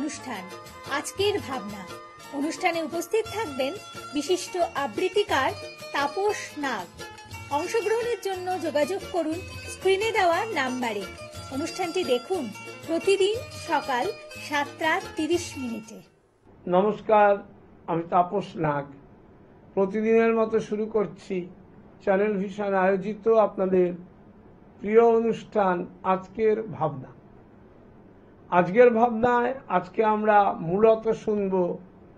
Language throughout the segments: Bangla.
অনুষ্ঠান আজকের ভাবনা। অনুষ্ঠানে উপস্থিত থাকবেন বিশিষ্ট আবৃত্তিকার তাপস নাগ। অংশগ্রহণের জন্য যোগাযোগ করুন স্ক্রিনে দেওয়া নাম্বারে। অনুষ্ঠানটি দেখুন প্রতিদিন সকাল 7:30। নমস্কার, আমি তাপস নাগ। প্রতিদিনের মতো শুরু করছি চ্যানেল ভিশন আয়োজিত আপনাদের প্রিয় অনুষ্ঠান আজকের ভাবনা। আজকের ভাবনায় আজকে আমরা মূলত শুনব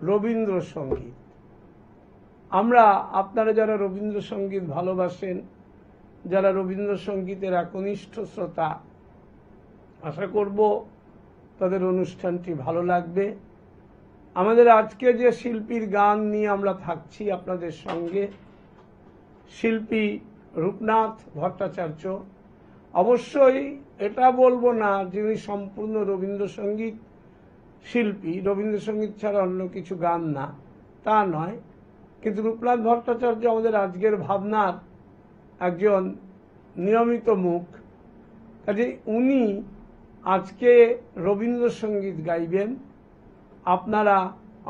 রবীন্দ্রসঙ্গীত। আমরা আপনারা যারা রবীন্দ্রসঙ্গীত ভালোবাসেন, যারা রবীন্দ্রসঙ্গীতের একনিষ্ঠ শ্রোতা, আশা করব তাদের অনুষ্ঠানটি ভালো লাগবে। আমাদের আজকে যে শিল্পীর গান নিয়ে আমরা থাকছি আপনাদের সঙ্গে, শিল্পী রূপনাথ ভট্টাচার্য। অবশ্যই এটা বলবো না যিনি সম্পূর্ণ রবীন্দ্রসঙ্গীত শিল্পী, রবীন্দ্রসঙ্গীত ছাড়া অন্য কিছু গান না, তা নয়। কিন্তু রূপনাথ ভট্টাচার্য আমাদের আজকের ভাবনার একজন নিয়মিত মুখ, কাজে উনি আজকে রবীন্দ্রসঙ্গীত গাইবেন। আপনারা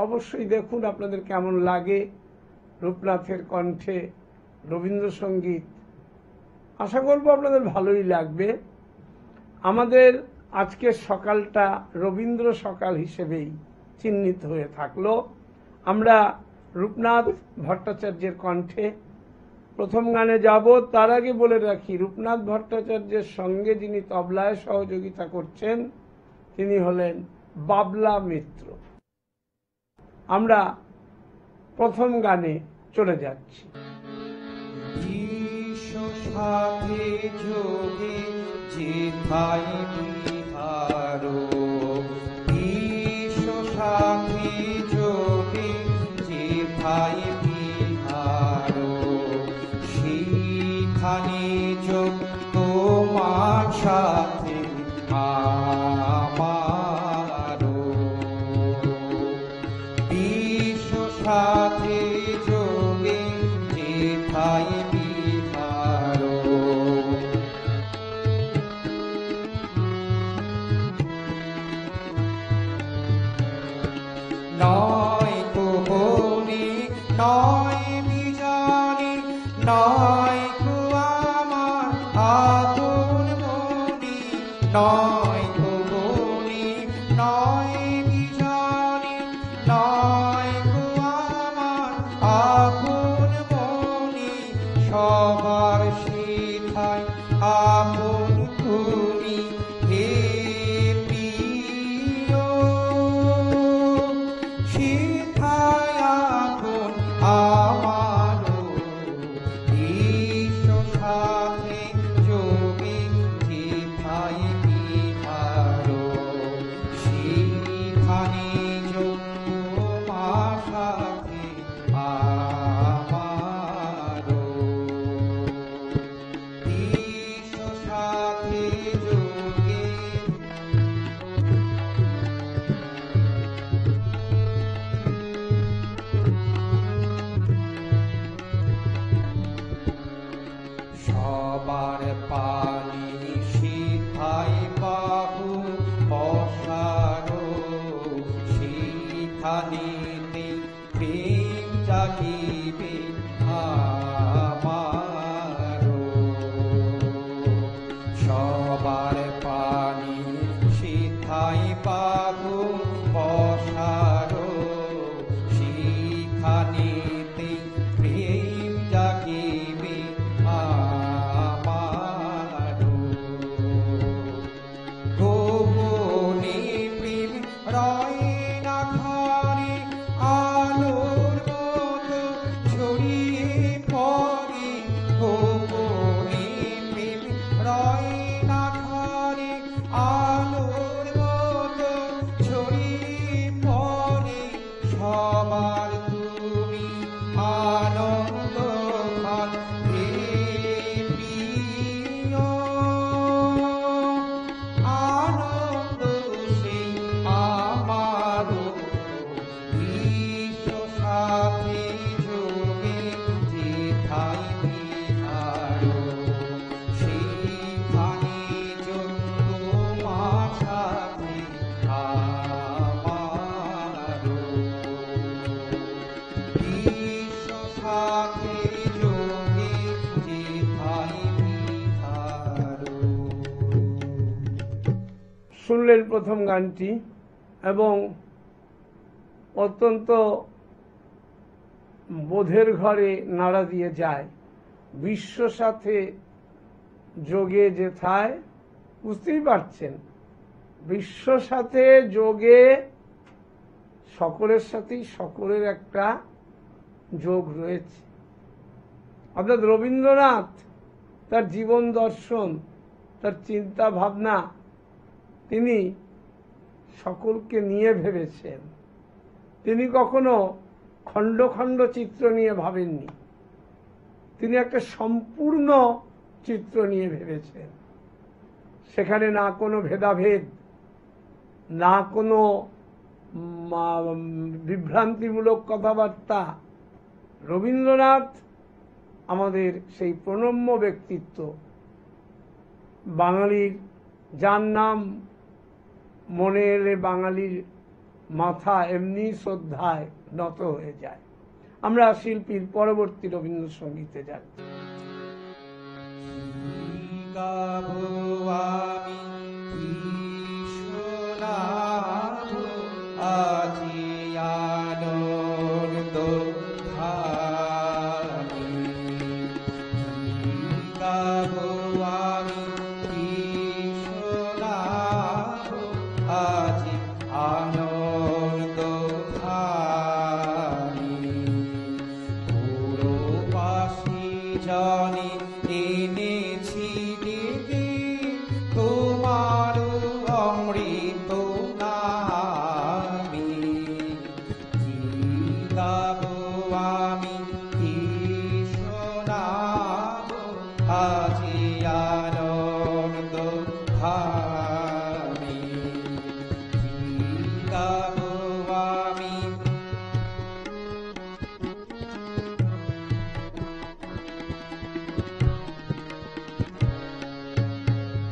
অবশ্যই দেখুন আপনাদের কেমন লাগে রূপনাথের কণ্ঠে রবীন্দ্রসঙ্গীত। আশা করব আপনাদের ভালোই লাগবে। আমাদের আজকের সকালটা রবীন্দ্র সকাল হিসেবেই চিহ্নিত হয়ে থাকলো। আমরা রূপনাথ ভট্টাচার্যের কণ্ঠে প্রথম গানে যাব। তার আগে বলে রাখি, রূপনাথ ভট্টাচার্যের সঙ্গে যিনি তবলায় সহযোগিতা করছেন তিনি হলেন বাবলা মিত্র। আমরা প্রথম গানে চলে যাচ্ছি। সাথে যোগে যেথায় বিহার, বিশ্ব সাথে যোগে যেথায় বিহার, সেখানে যোগ তোমার সাথে আমার, বিশ্ব সাথে যোগে যেথায় নয় তো বণিক নয় বিজানি, নয় তো আমার আপন মনি, নয় তো বণিক নয় বিজানি, নয় তো আমার আপন মনি, সবার সেথায় আপন তুমি হে সবার পানি সেথায় বাহু বসারো, সেখানেতে প্রেম জাগিবে আমারো। সবার পানি সেথায় বাহু বসারো, সেখানেতে প্রেম জাগিবে আমারো। গোপনে প্রেম রয় না ঘরে, শুনলেন প্রথম গানটি, এবং অত্যন্ত বোধের ঘরে নাড়া দিয়ে যায়। বিশ্ব সাথে যোগে যেথায়, বুঝতেই পারছেন বিশ্ব সাথে যোগে সকলের সাথেই সকলের একটা যোগ রয়েছে। অর্থাৎ রবীন্দ্রনাথ তার জীবন দর্শন, তার চিন্তা ভাবনা তিনি সকলকে নিয়ে ভেবেছেন। তিনি কখনো খণ্ড খণ্ড চিত্র নিয়ে ভাবেননি, তিনি একটা সম্পূর্ণ চিত্র নিয়ে ভেবেছেন। সেখানে না কোনো ভেদাভেদ, না কোনো বিভ্রান্তিমূলক কথাবার্তা। রবীন্দ্রনাথ আমাদের সেই প্রণম্য ব্যক্তিত্ব, বাঙালির যার নাম মনে এলে বাঙালির মাথা এমনি শ্রদ্ধায় নত হয়ে যায়। আমরা শিল্পীর পরবর্তী রবীন্দ্রসঙ্গীতে যাই। গাবো আমি শোনাবো আজি আনন্দ ধানি। গাবো আমি শোনাবো আজি আনন্দ ধানি। পুরো পাশি জানি এনেছি দিদি তোমার অমৃত নামে। কি গাবো আমি কি শোনাবো আজি আনন্দ ধামে। কি গাবো আমি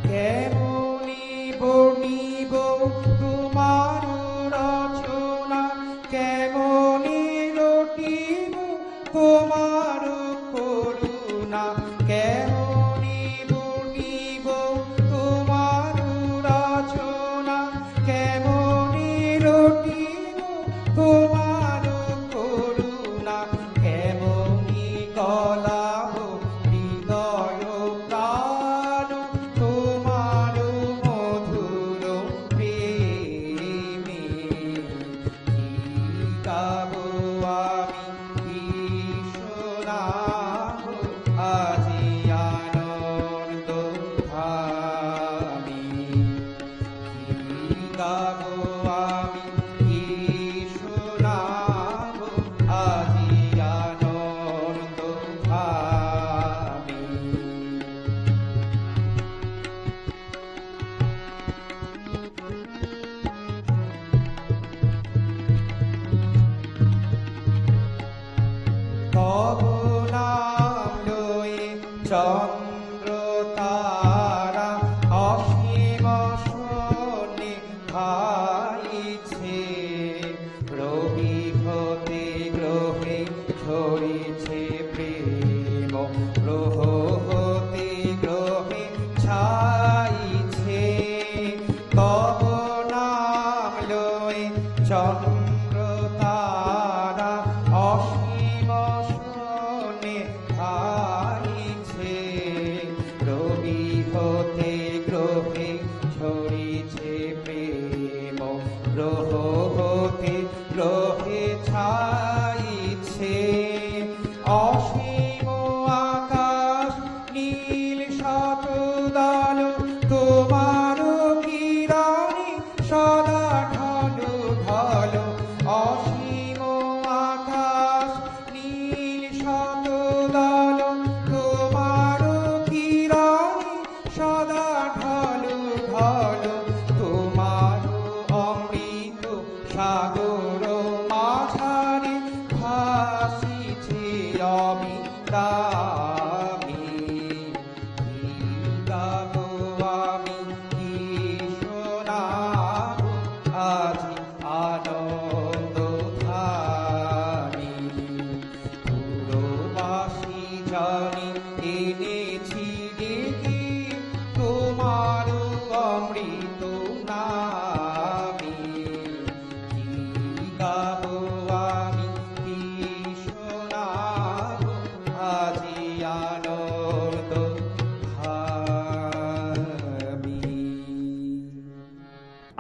কেমনি বনিব তোমার রচনা, কেমনি রটিব তোমার করুণা। কেমনি বনিব তোমার রচনা, কেমনি রটিব তোমার করুণা। কেমনি গলাব হৃদয় প্রাণ তোমার মধুর প্রেমে। কি গাবো আমি কি শোনাবো আজি আনন্দ ধামে। কি গাবো আমি কি শোনাবো আজি আনন্দ ধামে। তব নাম লয়ে চন্দ্র তারা অসীম শোনে খাইছে। রবি হতে গ্রহে ছড়িছে প্রেম, গ্রহ হতে গ্রহে ছাইছে। তব নাম লয়ে চন্দ্র তারা অসীম শোনে খাইছে। রবি হতে গ্রহে ছড়িছে প্রেম, গ্রহ হতে গ্রহে ছাইছে। অসীম আকাশ নীল শতদল তোমার কিরণে সদা ঢলো ঢলো। অসীম আকাশ নীল শতদল তোমার কিরণে সদা ঢলো ঢলো। তোমার অমৃত সাগর মাঝারে ভাসিছে অবিরামে। কি গাবো আমি কি শোনাবো আজি আনন্দ ধামে। পুরো বাসি জানি এনেছি দিদি তোমার অমৃত নামে।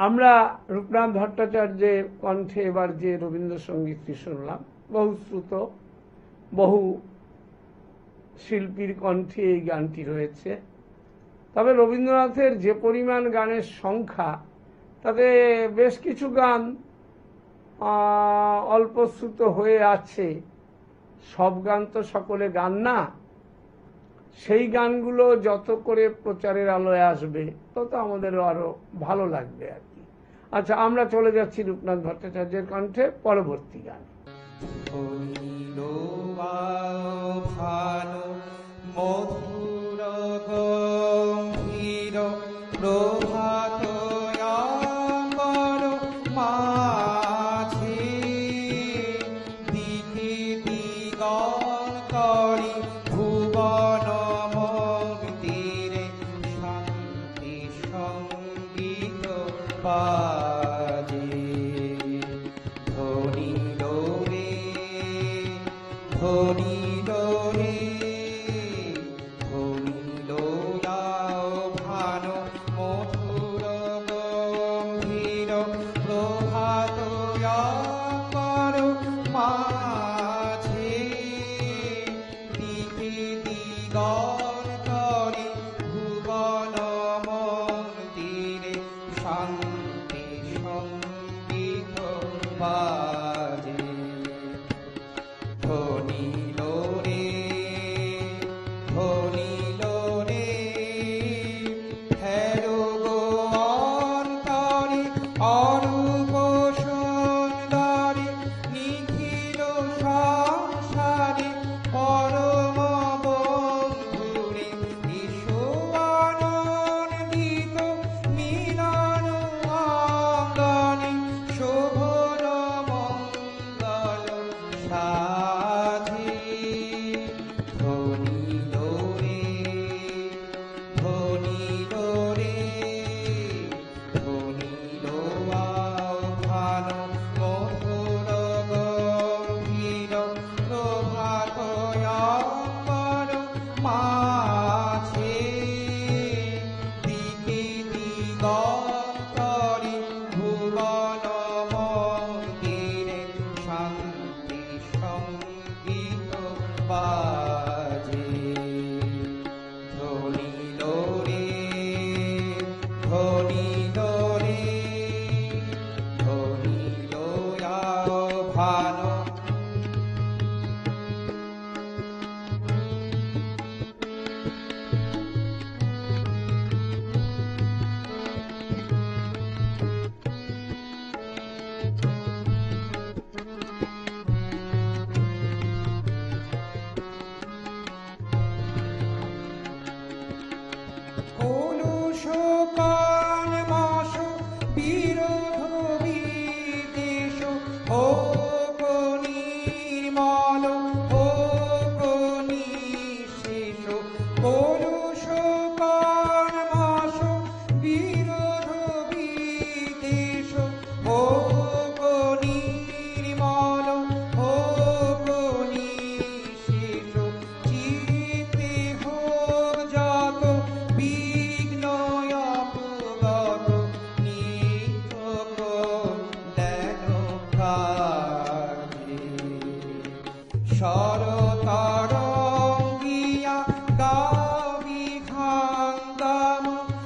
আমরা রূপনাথ ভট্টাচার্যের কণ্ঠে এবার যে রবীন্দ্রসঙ্গীতটি শুনলাম, বহু শ্রুত, বহু শিল্পীর কণ্ঠে এই গানটি রয়েছে। তবে রবীন্দ্রনাথের যে পরিমাণ গানের সংখ্যা, তাতে বেশ কিছু গান অল্পশ্রুত হয়ে আছে। সব গান তো সকলে গান না। সেই গানগুলো যত করে প্রচারের আলোয় আসবে তত আমাদের আরো ভালো লাগবে আর কি। আচ্ছা, আমরা চলে যাচ্ছি রূপনাথ ভট্টাচার্যের কণ্ঠে পরবর্তী গান। মধুর গম্ভীর প্রভাত মাঝে দিকে দিগল করি ভুবন মন্দিরে শান্তি সঙ্গীত বাজে। ধরিল রে ধরিল রে ধরিল ভান মধুর গম্ভীর প্রভাত মাঝে দিকে দিগল করে ভুবন মন্দিরে শান্তি সঙ্গীত বাজে। ধনিল রে ধনিল রে হেরো গো অন্তরে অরূপ সুন্দরে নিখিল সংসারে পরম বন্ধুরে ঈশো আনন্দিত মিলন অঙ্গনে শোভন মঙ্গল সাধে। ধনিল রে ধনিল রে ধনিল আহ্বান মধুর গম্ভীর প্রভাত মাঝে দিকে দিগল করে ভুবন মন্দিরে শান্তি সঙ্গীত বাজে। ধনিল রে ধনিল রে ধনিল আহ্বান। কলুষ কানমাস বিরোধ বিদ্বেষ ও নির্মল ও নিঃশেষ। কলুষ কানমাস বিরোধ বিদ্বেষ ও নির্মল ও নিঃশেষ। চিত্তে হোক যত বিঘ্ন অপগত নিত্য কল্যাণ কাজে। শরতরঙ্গিয়া গাবি খান্দম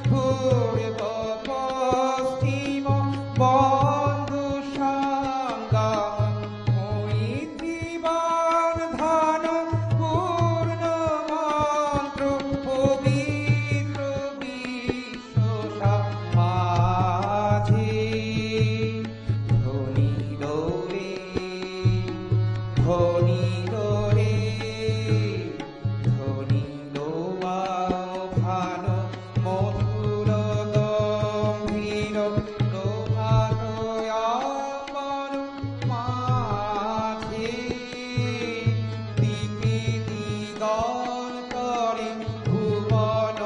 পূর্ব পশ্চিম বন্ধু সঙ্গম মৈত্রীবান ধন পূর্ণ মন্ত্র পবিত্র বিশ্ব মাঝে। ধনিল রে ধনিল রে ধনিল আহ্বান মধুর গম্ভীর প্রভাত মাঝে দিকে দিগল করে ভুবন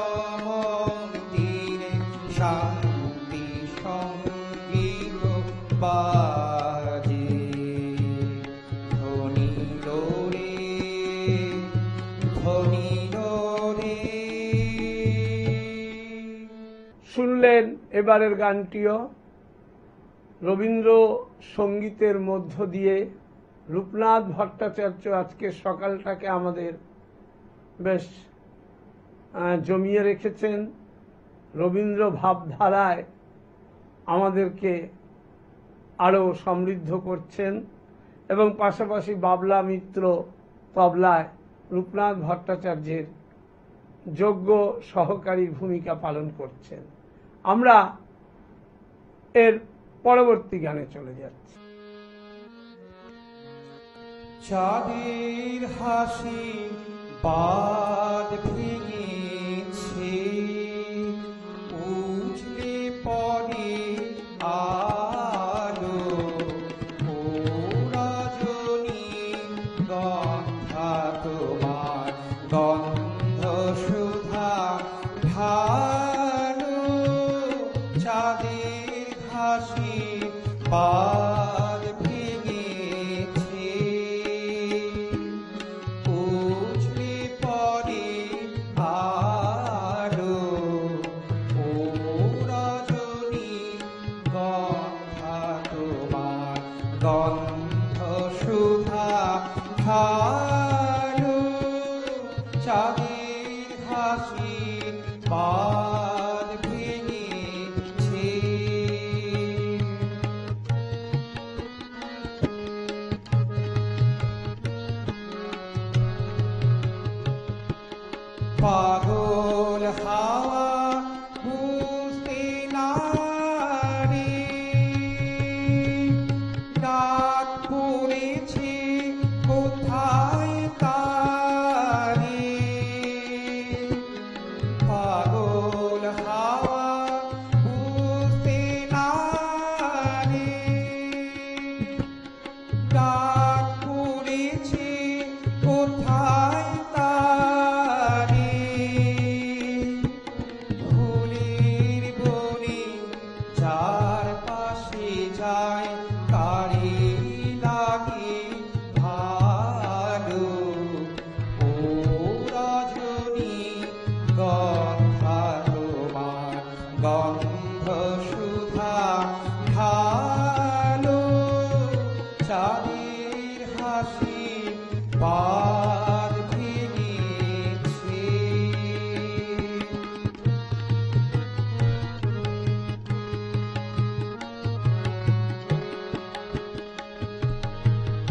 মন্দিরে শান্তি সঙ্গীত বাজে। ধনিল রে ধনিল রে। শুনলেন এবারের গানটিও রবীন্দ্র সঙ্গীতের মধ্য দিয়ে রূপনাথ ভট্টাচার্য আজকে সকালটাকে আমাদের বেশ জমিয়ে রেখেছেন। রবীন্দ্র ভাবধারায় আমাদেরকে আরও সমৃদ্ধ করছেন এবং পাশাপাশি বাবলা মিত্র তবলায় রূপনাথ ভট্টাচার্যের যোগ্য সহকারী ভূমিকা পালন করছেন। আমরা এর পরবর্তী গানে চলে যাচ্ছি। চাঁদের হাসি বাদ ভেঙেছে, উঠলে পরে আলো, ও রজনী গন্ধা তোমার গন্ধ সুধা ভালো। চাঁদের হাসি বাদ ভেঙেছে, উঠলে পরে আলো, ও রজনী গন্ধা তোমার গন্ধ সুধা ভালো। চাঁদের হাসি বাদ ভেঙেছে। পাগল হাওয়া বুঝতে না রে, ডাক পড়েছে কোথায় তারে। পাগল হাওয়া বুঝতে না রে, ডাক পড়েছে কোথায় তারে। ফুলের বনে যার পাশে যায় তারে লাগে ভালো, ও রজনী গন্ধা তোমার গন্ধ সুধা ভালো। চাঁদের হাসি বাদ ভেঙেছে।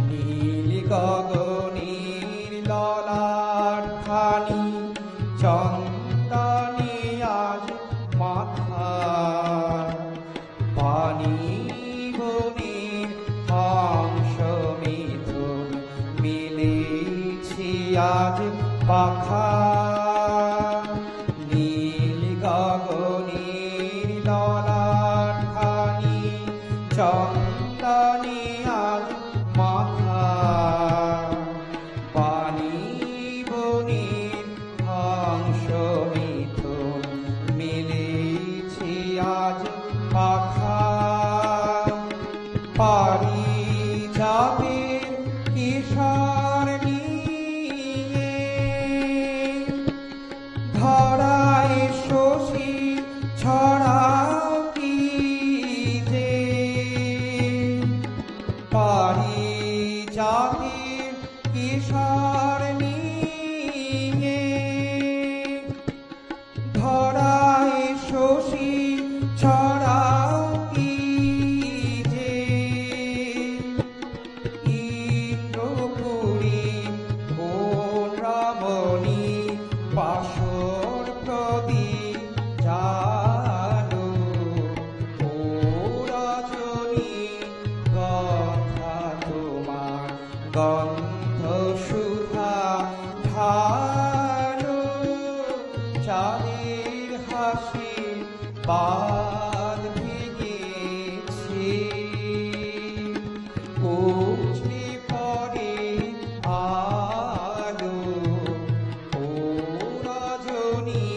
নীল গগনের ললাট খানি চন্দনে আজ মাথা, পানি বনের হংস মিথুন মিলেছি আজ পাখা। নীল গগনের ললাট খানি চন্দনে আজ মাথা, পানি বনের হংস মিথুন মিলেছি আজ পাখা। পারি যাবে কিশোর নিয়ে, ধরায় শশী ছড়াও কি যে। পারি যাবে কিশোর নিয়ে, ধরায় শশী ছড়াও কি যে। ইন্দ্রপুরী কোন রমণী বাসর প্রদীপ জালো, ও রজনী গন্ধা তোমার গন্ধ সুধা ভালো। চাঁদের হাসি বাদ ভেঙেছে, উঠলে পরে আলো, ও রজনী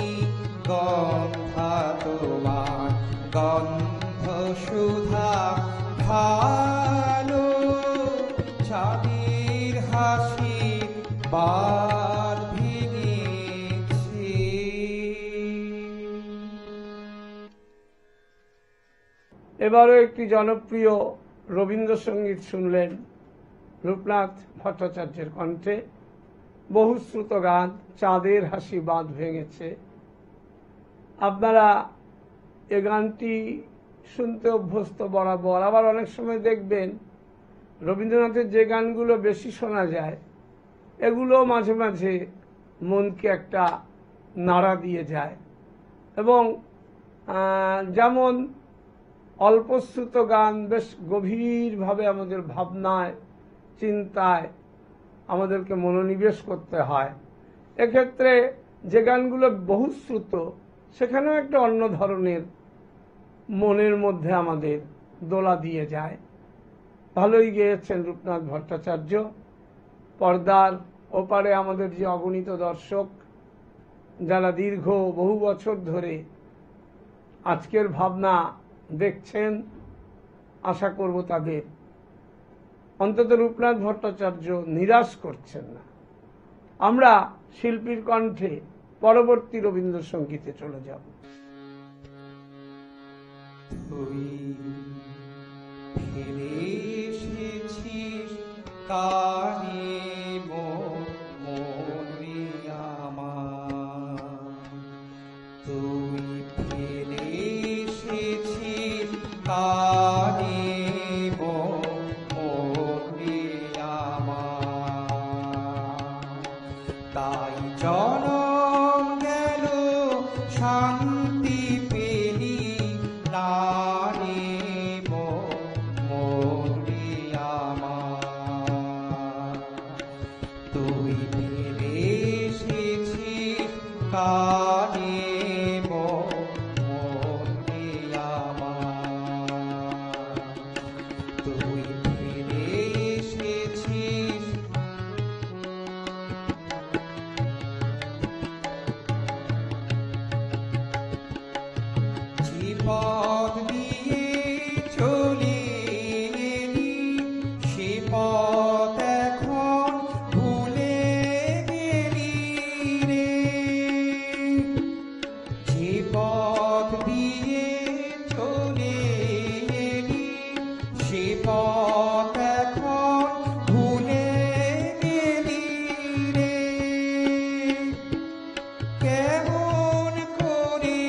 গন্ধা তোমার গন্ধ সুধা ভালো। চাঁদের এবারও একটি জনপ্রিয় রবীন্দ্রসঙ্গীত শুনলেন রূপনাথ ভট্টাচার্যের কণ্ঠে। বহুশ্রুত গান চাঁদের হাসি বাঁধ ভেঙেছে। আপনারা এ গানটি শুনতে অভ্যস্ত বরাবর। আবার অনেক সময় দেখবেন রবীন্দ্রনাথের যে গানগুলো বেশি শোনা যায় এগুলো মাঝে মাঝে মনকে একটা নাড়া দিয়ে যায়, এবং যেমন অল্পশ্রুত গান বেশ গভীরভাবে আমাদের ভাবনায় চিন্তায় আমাদেরকে মনোনিবেশ করতে হয়। এক্ষেত্রে যে গানগুলো বহুশ্রুত সেখানেও একটা অন্য ধরনের মনের মধ্যে আমাদের দোলা দিয়ে যায়। ভালোই গেয়েছেন রূপনাথ ভট্টাচার্য। পর্দার ওপারে আমাদের যে অগণিত দর্শক যারা দীর্ঘ বহু বছর ধরে আজকের ভাবনা দেখছেন, আশা করব তাদের অন্তত রূপনাথ ভট্টাচার্য নিরাশ করছেন না। আমরা শিল্পীর কণ্ঠে পরবর্তী রবীন্দ্রসঙ্গীতে চলে যাব। তুই ফিরে এসেছিস কানে মনে আমার, তুই ফিরে এসেছিস কানে মনে আমার, তাই জনম গেল শান্তি পেলি না রে মনে আমার, তুই ফিরে এসেছিস কানে মনে আমার, তুই ফিরে এসেছিস। যে পথ দিয়ে চলে এলি সে পথ এখন ভুলে গেলি রে, যে পথ দিয়ে চলে এলি সে পথ এখন ভুলে গেলি রে, কেমন করে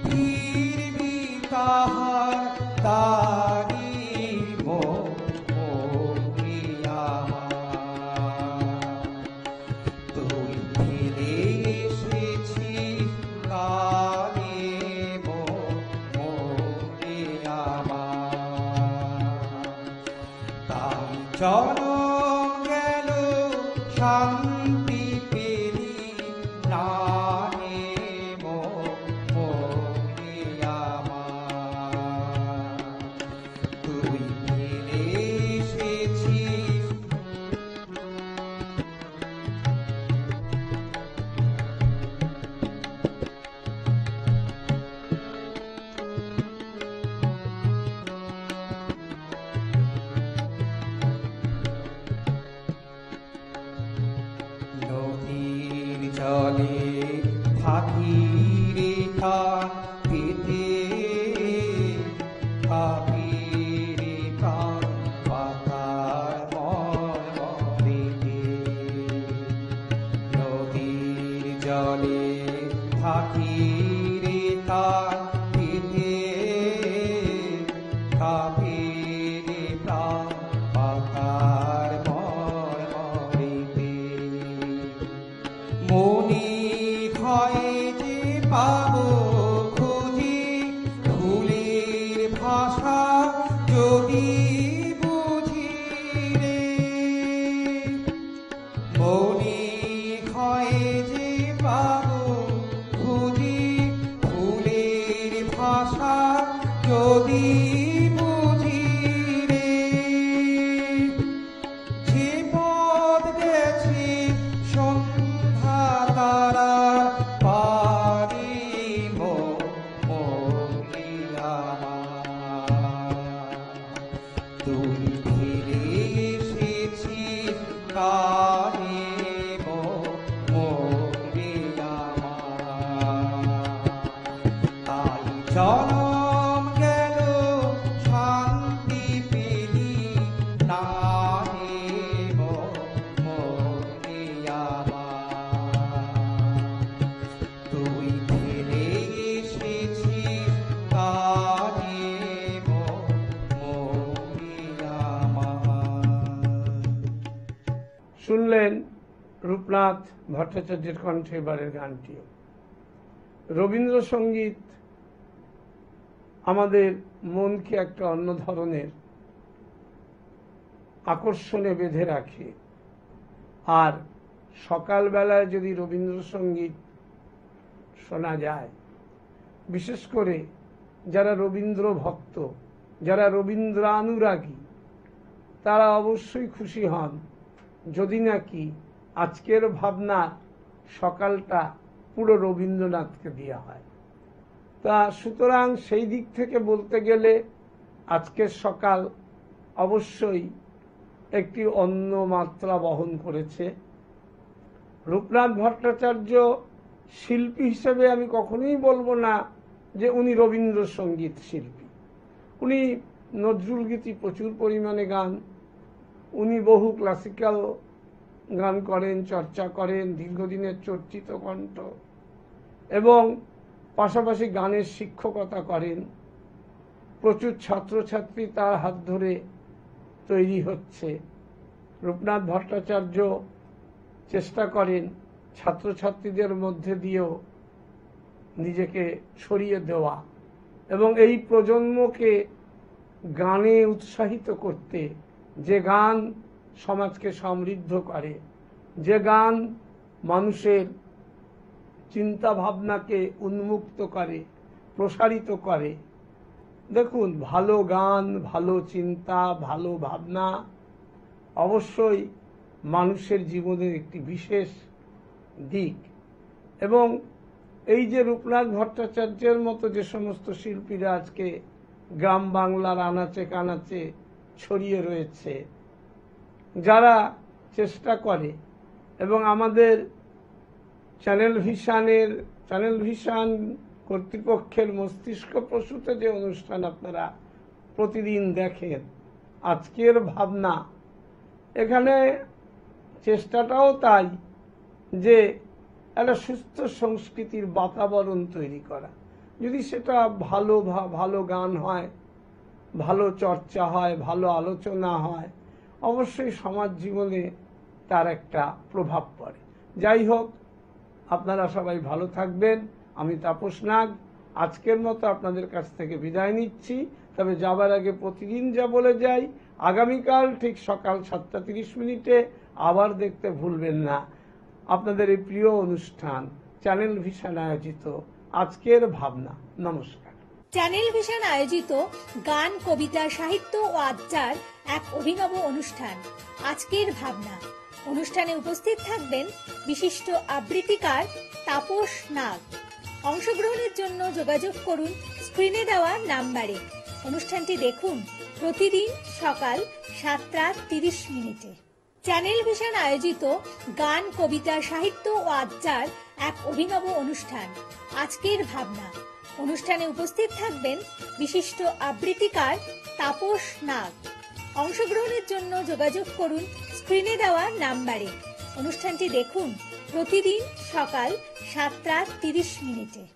ফিরবি তাহার তারি মনে আমার, তুই ফিরে এসেছিস কানে মনে আমার, তাই জনম গেল শান্তি পেলি না রে মনে আমার, তুই ফিরে এসেছিস। নদীর জলে থাকি রেখা পেতে কাপি রে প্রাণ পাতার মরেতে, নদীর জলে থাকি রেখা পেতে কাপি রে প্রাণ পাতার মরেতে, মনে হয় যে পাবো খুঁজি ফুলের ভাষা যদি বুঝি রে, মনে হয় যে পাবো খুঁজি ফুলের ভাষা যদি বুঝি রে, যে পথ গেছে সন্ধ্যা তারা পারি মনে আমার, তুই ফিরে এসেছিস কানে মনে আমার, তাই জনম গেল শুনলেন রূপনাথ ভট্টাচার্যের কণ্ঠে এবারের গানটিও। রবীন্দ্রসঙ্গীত আমাদের মনকে একটা অন্য ধরনের আকর্ষণে বেঁধে রাখে। আর সকালবেলায় যদি রবীন্দ্রসঙ্গীত শোনা যায়, বিশেষ করে যারা রবীন্দ্র ভক্ত, যারা রবীন্দ্রানুরাগী, তারা অবশ্যই খুশি হন যদি নাকি আজকের ভাবনা সকালটা পুরো রবীন্দ্রনাথকে দেওয়া হয়। তা সুতরাং সেই দিক থেকে বলতে গেলে আজকের সকাল অবশ্যই একটি অন্য মাত্রা বহন করেছে। রূপনাথ ভট্টাচার্য শিল্পী হিসেবে আমি কখনোই বলবো না যে উনি রবীন্দ্রসঙ্গীত শিল্পী। উনি নজরুল গীতি প্রচুর পরিমাণে গান, উনি বহু ক্লাসিক্যাল গান করেন, চর্চা করেন, দীর্ঘদিনের চর্চিত কণ্ঠ, এবং পাশাপাশি গানের শিক্ষকতা করেন। প্রচুর ছাত্রছাত্রী তার হাত ধরে তৈরি হচ্ছে। রূপনাথ ভট্টাচার্য চেষ্টা করেন ছাত্রছাত্রীদের মধ্যে দিয়েও নিজেকে ছড়িয়ে দেওয়া এবং এই প্রজন্মকে গানে উৎসাহিত করতে, যে গান সমাজকে সমৃদ্ধ করে, যে গান মানুষের চিন্তা ভাবনাকে উন্মুক্ত করে, প্রসারিত করে। দেখুন, ভালো গান, ভালো চিন্তা, ভালো ভাবনা অবশ্যই মানুষের জীবনের একটি বিশেষ দিক। এবং এই যে রূপনাথ ভট্টাচার্যের মতো যে সমস্ত শিল্পীরা আজকে গ্রাম বাংলার আনাচে কানাচে ছড়িয়ে রয়েছে, যারা চেষ্টা করে, এবং আমাদের চ্যানেল ভিশন কর্তৃপক্ষের মস্তিষ্ক প্রসূত যে অনুষ্ঠান আপনারা প্রতিদিন দেখেন, আজকের ভাবনা, এখানে চেষ্টাটাও তাই যে একটা সুস্থ সংস্কৃতির বাতাবরণ তৈরি করা। যদি সেটা ভালো গান হয়, ভালো চর্চা হয়, ভালো আলোচনা হয়, অবশ্যই সমাজ জীবনে তার একটা প্রভাব পড়ে। যাই হোক, আপনারা সবাই ভালো থাকবেন। আমি তাপস নাগ আজকের মতো আপনাদের কাছ থেকে বিদায় নিচ্ছি। তবে যাবার আগে প্রতিদিন যা বলে যাই, আগামীকাল ঠিক সকাল 7:30 আবার দেখতে ভুলবেন না আপনাদের এই প্রিয় অনুষ্ঠান চ্যানেল ভিশন আয়োজিত আজকের ভাবনা। নমস্কার। চ্যানেল ভিশন আয়োজিত গান, কবিতা, সাহিত্য ও আড্ডার এক অভিনব অনুষ্ঠান আজকের ভাবনা। অনুষ্ঠানে উপস্থিত থাকবেন বিশিষ্ট আবৃত্তিকার তাপস নাগ। অংশগ্রহণের জন্য যোগাযোগ করুন স্ক্রিনে দেওয়া নাম্বারে। অনুষ্ঠানটি দেখুন প্রতিদিন সকাল 7:30। চ্যানেল ভিশন আয়োজিত গান, কবিতা, সাহিত্য ও আড্ডার এক অভিনব অনুষ্ঠান আজকের ভাবনা। অনুষ্ঠানে উপস্থিত থাকবেন বিশিষ্ট আবৃত্তিকার তাপস নাগ। অংশগ্রহণের জন্য যোগাযোগ করুন স্ক্রিনে দেওয়া নাম্বারে। অনুষ্ঠানটি দেখুন প্রতিদিন সকাল 7:30।